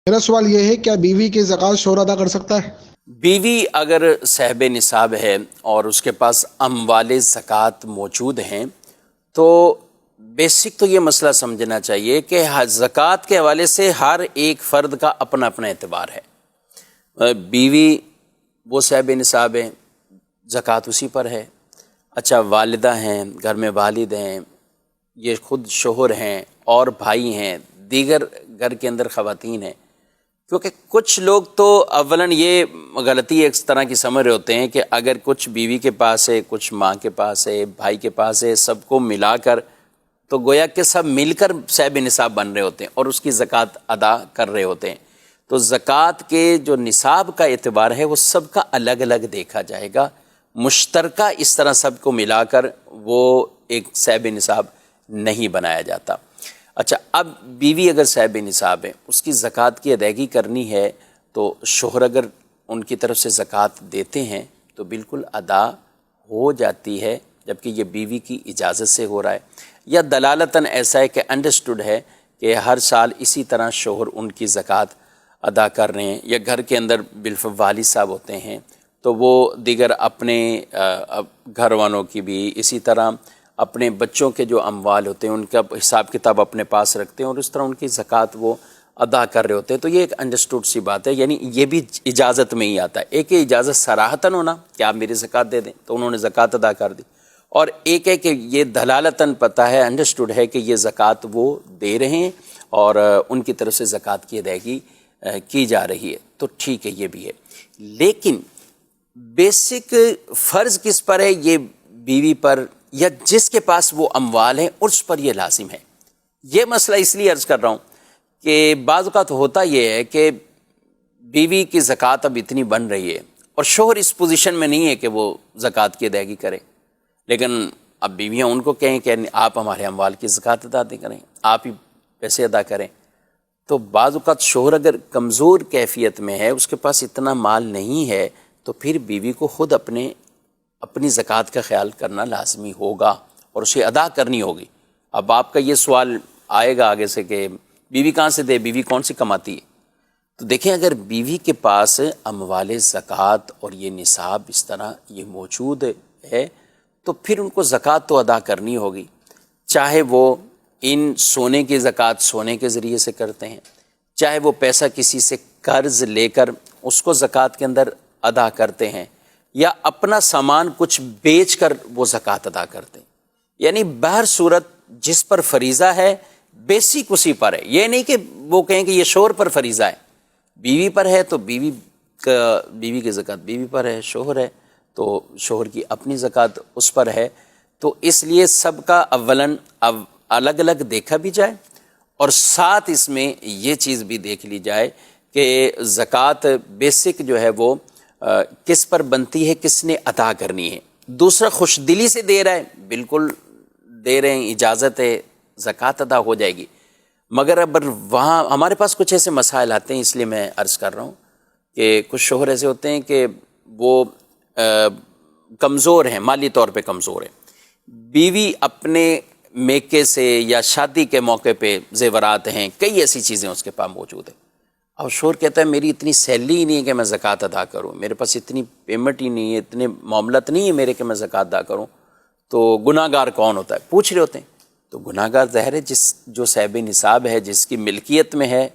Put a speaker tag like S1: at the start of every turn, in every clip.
S1: میرا سوال یہ ہے، کیا بیوی کی زکوٰۃ شوہر ادا کر سکتا ہے؟
S2: بیوی اگر صاحب نصاب ہے اور اس کے پاس اموال زکوٰۃ موجود ہیں تو بیسک تو یہ مسئلہ سمجھنا چاہیے کہ زکوٰۃ کے حوالے سے ہر ایک فرد کا اپنا اپنا اعتبار ہے۔ بیوی وہ صاحب نصاب ہے، زکوٰۃ اسی پر ہے۔ اچھا، والدہ ہیں، گھر میں والد ہیں، یہ خود شوہر ہیں اور بھائی ہیں، دیگر گھر کے اندر خواتین ہیں۔ کیونکہ کچھ لوگ تو اولاً یہ غلطی اس طرح کی سمجھ رہے ہوتے ہیں کہ اگر کچھ بیوی کے پاس ہے، کچھ ماں کے پاس ہے، بھائی کے پاس ہے، سب کو ملا کر تو گویا کہ سب مل کر صاحب نصاب بن رہے ہوتے ہیں اور اس کی زکوٰۃ ادا کر رہے ہوتے ہیں۔ تو زکوٰۃ کے جو نصاب کا اعتبار ہے وہ سب کا الگ الگ دیکھا جائے گا، مشترکہ اس طرح سب کو ملا کر وہ ایک صاحب نصاب نہیں بنایا جاتا۔ اچھا، اب بیوی اگر صاحب نصاب ہے، اس کی زکوٰۃ کی ادائیگی کرنی ہے تو شوہر اگر ان کی طرف سے زکوٰۃ دیتے ہیں تو بالکل ادا ہو جاتی ہے، جبکہ یہ بیوی کی اجازت سے ہو رہا ہے، یا دلالتاً ایسا ہے کہ انڈرسٹوڈ ہے کہ ہر سال اسی طرح شوہر ان کی زکوٰۃ ادا کر رہے ہیں، یا گھر کے اندر بالفعل والد صاحب ہوتے ہیں تو وہ دیگر اپنے گھر والوں کی بھی اسی طرح اپنے بچوں کے جو اموال ہوتے ہیں ان کا حساب کتاب اپنے پاس رکھتے ہیں اور اس طرح ان کی زکوٰۃ وہ ادا کر رہے ہوتے ہیں۔ تو یہ ایک انڈرسٹوڈ سی بات ہے، یعنی یہ بھی اجازت میں ہی آتا ہے۔ ایک اجازت صراحتاً ہونا کہ آپ میری زکوٰۃ دے دیں تو انہوں نے زکوٰۃ ادا کر دی، اور ایک ہے کہ یہ دلالتاً پتہ ہے، انڈرسٹوڈ ہے کہ یہ زکوٰۃ وہ دے رہے ہیں اور ان کی طرف سے زکوٰۃ کی ادائیگی کی جا رہی ہے، تو ٹھیک ہے، یہ بھی ہے۔ لیکن بیسک فرض کس پر ہے؟ یہ بیوی پر یا جس کے پاس وہ اموال ہیں اس پر یہ لازم ہے۔ یہ مسئلہ اس لیے عرض کر رہا ہوں کہ بعض اوقات ہوتا یہ ہے کہ بیوی کی زکوٰۃ اب اتنی بن رہی ہے اور شوہر اس پوزیشن میں نہیں ہے کہ وہ زکوٰۃ کی ادائیگی کرے، لیکن اب بیویاں ان کو کہیں کہ آپ ہمارے اموال کی زکوٰۃ ادا کریں، آپ ہی پیسے ادا کریں۔ تو بعض اوقات شوہر اگر کمزور کیفیت میں ہے، اس کے پاس اتنا مال نہیں ہے، تو پھر بیوی کو خود اپنی زکوٰۃ کا خیال کرنا لازمی ہوگا اور اسے ادا کرنی ہوگی۔ اب آپ کا یہ سوال آئے گا آگے سے کہ بیوی کہاں سے دے، بیوی کون سی کماتی ہے؟ تو دیکھیں، اگر بیوی کے پاس اموال زکوٰۃ اور یہ نصاب اس طرح یہ موجود ہے تو پھر ان کو زکوٰۃ تو ادا کرنی ہوگی، چاہے وہ ان سونے کی زکوٰۃ سونے کے ذریعے سے کرتے ہیں، چاہے وہ پیسہ کسی سے قرض لے کر اس کو زکوٰۃ کے اندر ادا کرتے ہیں، یا اپنا سامان کچھ بیچ کر وہ زکوٰۃ ادا کرتے ہیں۔ یعنی بہر صورت جس پر فریضہ ہے بیسک اسی پر ہے۔ یہ نہیں کہ وہ کہیں کہ یہ شوہر پر فریضہ ہے، بیوی پر ہے تو بیوی کی زکوٰۃ بیوی پر ہے، شوہر ہے تو شوہر کی اپنی زکوٰۃ اس پر ہے۔ تو اس لیے سب کا اولاً الگ الگ دیکھا بھی جائے، اور ساتھ اس میں یہ چیز بھی دیکھ لی جائے کہ زکوٰۃ بیسک جو ہے وہ کس پر بنتی ہے، کس نے ادا کرنی ہے۔ دوسرا خوش دلی سے دے رہا ہے، بالکل دے رہے ہیں، اجازت ہے، زکوٰۃ ادا ہو جائے گی۔ مگر اب وہاں ہمارے پاس کچھ ایسے مسائل آتے ہیں، اس لیے میں عرض کر رہا ہوں کہ کچھ شوہر ایسے ہوتے ہیں کہ وہ کمزور ہیں، مالی طور پہ کمزور ہیں، بیوی اپنے میکے سے یا شادی کے موقع پہ زیورات ہیں، کئی ایسی چیزیں اس کے پاس موجود ہیں، اور شوہر کہتا ہے میری اتنی سیلری ہی نہیں ہے کہ میں زکوٰۃ ادا کروں، میرے پاس اتنی پیمنٹ ہی نہیں ہے، اتنے معاملات نہیں ہے میرے کہ میں زکوٰۃ ادا کروں۔ تو گناہ گار کون ہوتا ہے؟ پوچھ رہے ہوتے ہیں۔ تو گناہ گار ظاہر ہے جو صاحب نصاب ہے، جس کی ملکیت میں ہے،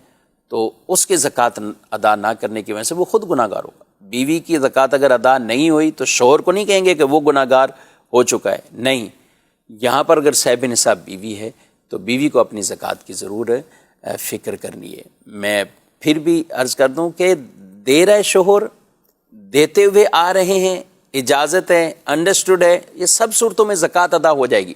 S2: تو اس کی زکوٰۃ ادا نہ کرنے کی وجہ سے وہ خود گناہ گار ہوگا۔ بیوی کی زکوٰۃ اگر ادا نہیں ہوئی تو شوہر کو نہیں کہیں گے کہ وہ گناہ گار ہو چکا ہے، نہیں، یہاں پر اگر صاحب نصاب بیوی ہے تو بیوی کو اپنی زکوٰۃ کی ضرور فکر کرنی ہے۔ میں پھر بھی عرض کر دوں کہ دے رہے شوہر، دیتے ہوئے آ رہے ہیں، اجازت ہے، انڈرسٹوڈ ہے، یہ سب صورتوں میں زکوٰۃ ادا ہو جائے گی۔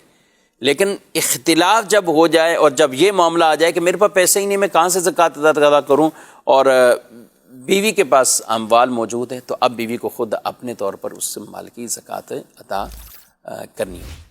S2: لیکن اختلاف جب ہو جائے اور جب یہ معاملہ آ جائے کہ میرے پاس پیسے ہی نہیں، میں کہاں سے زکوٰۃ ادا کروں، اور بیوی کے پاس اموال موجود ہے، تو اب بیوی کو خود اپنے طور پر اس مال کی زکوٰۃ ادا کرنی ہے۔